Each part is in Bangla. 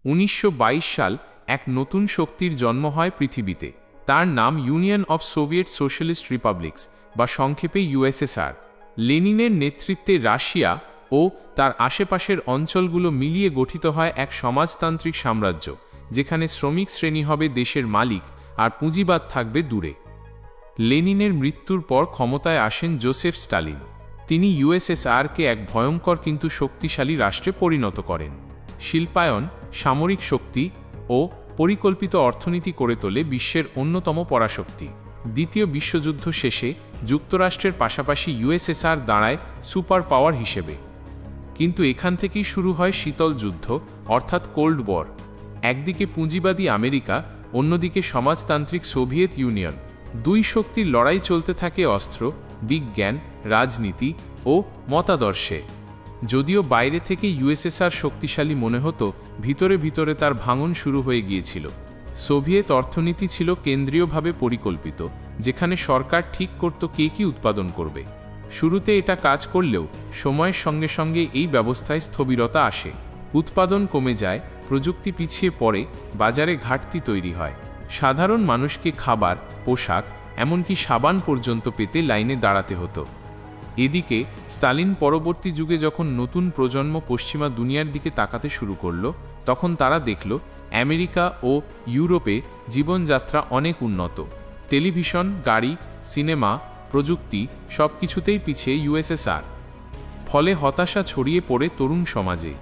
1922 সাল এক নতুন শক্তির জন্ম হয় পৃথিবীতে। তার নাম union of Soviet socialist republics বা সংক্ষেপে ইউএসএসআর। লেনিনের নেতৃত্বে রাশিয়া ও তার আশেপাশের অঞ্চলগুলো মিলিয়ে গঠিত হয় এক সমাজতান্ত্রিক সাম্রাজ্য, যেখানে শ্রমিক শ্রেণী হবে দেশের মালিক আর পুঁজিবাদ থাকবে দূরে। লেনিনের মৃত্যুর পর ক্ষমতায় আসেন জোসেফ স্টালিন। তিনি ইউএসএসআরকে এক ভয়ঙ্কর কিন্তু শক্তিশালী রাষ্ট্রে পরিণত করেন। শিল্পায়ন, সামরিক শক্তি ও পরিকল্পিত অর্থনীতি করে তোলে বিশ্বের অন্যতম পরাশক্তি। দ্বিতীয় বিশ্বযুদ্ধ শেষে যুক্তরাষ্ট্রের পাশাপাশি ইউএসএসআর দাঁড়ায় সুপার পাওয়ার হিসেবে। কিন্তু এখান থেকেই শুরু হয় শীতল যুদ্ধ, অর্থাৎ কোল্ড ওয়ার। একদিকে পুঁজিবাদী আমেরিকা, অন্যদিকে সমাজতান্ত্রিক সোভিয়েত ইউনিয়ন। দুই শক্তির লড়াই চলতে থাকে অস্ত্র, বিজ্ঞান, রাজনীতি ও মতাদর্শে। যদিও বাইরে থেকে ইউএসএসআর শক্তিশালী মনে হতো, ভিতরে ভিতরে তার ভাঙন শুরু হয়ে গিয়েছিল। সোভিয়েত অর্থনীতি ছিল কেন্দ্রীয়ভাবে পরিকল্পিত, যেখানে সরকার ঠিক করত কে কি উৎপাদন করবে। শুরুতে এটা কাজ করলেও সময়ের সঙ্গে সঙ্গে এই ব্যবস্থায় স্থবিরতা আসে। উৎপাদন কমে যায়, প্রযুক্তি পিছিয়ে পড়ে, বাজারে ঘাটতি তৈরি হয়। সাধারণ মানুষকে খাবার, পোশাক, এমনকি সাবান পর্যন্ত পেতে লাইনে দাঁড়াতে হতো। এদিকে স্টালিন পরবর্তী যুগে যখন নতুন প্রজন্ম পশ্চিমা দুনিয়ার দিকে তাকাতে শুরু করল, তখন তারা দেখল আমেরিকা ও ইউরোপে জীবনযাত্রা অনেক উন্নত। টেলিভিশন, গাড়ি, সিনেমা, প্রযুক্তি সবকিছুতেই পিছিয়ে ইউএসএসআর। ফলে হতাশা ছড়িয়ে পড়ে তরুণ সমাজে।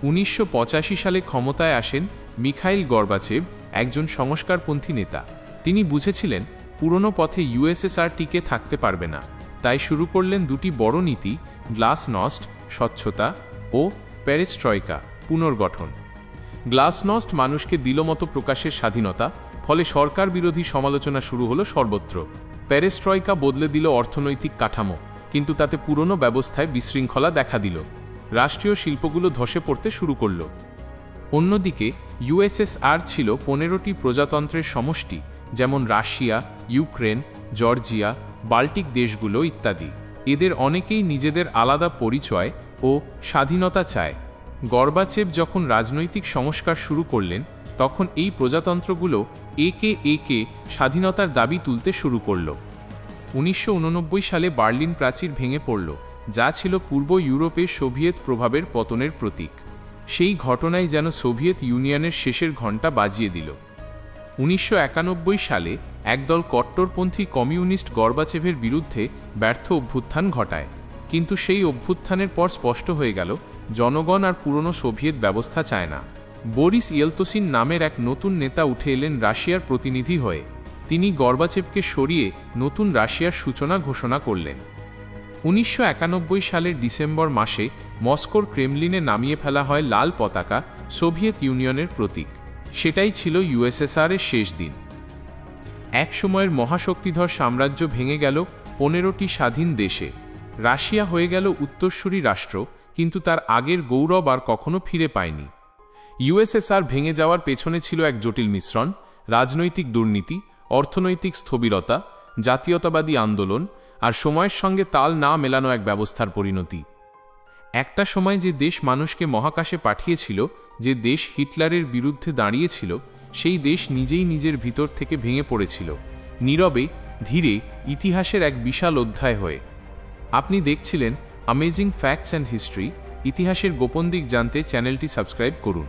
1985 সালে ক্ষমতায় আসেন মিখাইল গর্বাচেভ, একজন সংস্কারপন্থী নেতা। তিনি বুঝেছিলেন পুরনো পথে ইউএসএসআর টিকে থাকতে পারবে না। তাই শুরু করলেন দুটি বড় নীতি: গ্লাসনস্ট স্বচ্ছতা ও পেরেস্ট্রয়কা পুনর্গঠন। গ্লাসনস্ট মানুষকে দিলমতো প্রকাশের স্বাধীনতা, ফলে সরকার বিরোধী সমালোচনা শুরু হলো সর্বত্র। পেরেস্ট্রয়কা বদলে দিল অর্থনৈতিক কাঠামো, কিন্তু তাতে পুরনো ব্যবস্থায় বিশৃঙ্খলা দেখা দিল। রাষ্ট্রীয় শিল্পগুলো ধসে পড়তে শুরু করল। অন্যদিকে ইউএসএসআর ছিল 15টি প্রজাতন্ত্রের সমষ্টি, যেমন রাশিয়া, ইউক্রেন, জর্জিয়া, বাল্টিক দেশগুলো ইত্যাদি। এদের অনেকেই নিজেদের আলাদা পরিচয় ও স্বাধীনতা চায়। গর্বাচেভ যখন রাজনৈতিক সংস্কার শুরু করলেন, তখন এই প্রজাতন্ত্রগুলো একে একে স্বাধীনতার দাবি তুলতে শুরু করল। 1989 সালে বার্লিন প্রাচীর ভেঙে পড়ল, যা ছিল পূর্ব ইউরোপে সোভিয়েত প্রভাবের পতনের প্রতীক। সেই ঘটনাই যেন সোভিয়েত ইউনিয়নের শেষের ঘণ্টা বাজিয়ে দিল। 1991 সালে একদল কট্টরপন্থী কমিউনিস্ট গর্বাচেভের বিরুদ্ধে ব্যর্থ অভ্যুত্থান ঘটায়। কিন্তু সেই অভ্যুত্থানের পর স্পষ্ট হয়ে গেল, জনগণ আর পুরনো সোভিয়েত ব্যবস্থা চায় না। বরিস ইয়েলতসিন নামের এক নতুন নেতা উঠে এলেন রাশিয়ার প্রতিনিধি হয়ে। তিনি গর্বাচেভকে সরিয়ে নতুন রাশিয়ার সূচনা ঘোষণা করলেন। 1991 সালের ডিসেম্বর মাসে মস্কোর ক্রেমলিনে নামিয়ে ফেলা হয় লাল পতাকা, সোভিয়েত ইউনিয়নের প্রতীক। সেটাই ছিল ইউএসএসআরের শেষ দিন। এক সময়ের মহাশক্তিধর সাম্রাজ্য ভেঙে গেল 15টি স্বাধীন দেশে। রাশিয়া হয়ে গেল উত্তরসূরি রাষ্ট্র, কিন্তু তার আগের গৌরব আর কখনো ফিরে পায়নি। ইউএসএসআর ভেঙে যাওয়ার পেছনে ছিল এক জটিল মিশ্রণ: রাজনৈতিক দুর্নীতি, অর্থনৈতিক স্থবিরতা, জাতীয়তাবাদী আন্দোলন আর সময়ের সঙ্গে তাল না মেলানো এক ব্যবস্থার পরিণতি। একটা সময় যে দেশ মানুষকে মহাকাশে পাঠিয়েছিল, যে দেশ হিটলারের বিরুদ্ধে দাঁড়িয়েছিল, সেই দেশ নিজেই নিজের ভিতর থেকে ভেঙে পড়েছিল, নীরবে, ধীরে, ইতিহাসের এক বিশাল অধ্যায় হয়ে। আপনি দেখছিলেন অ্যামেজিং ফ্যাক্টস অ্যান্ড হিস্ট্রি। ইতিহাসের গোপন দিক জানতে চ্যানেলটি সাবস্ক্রাইব করুন।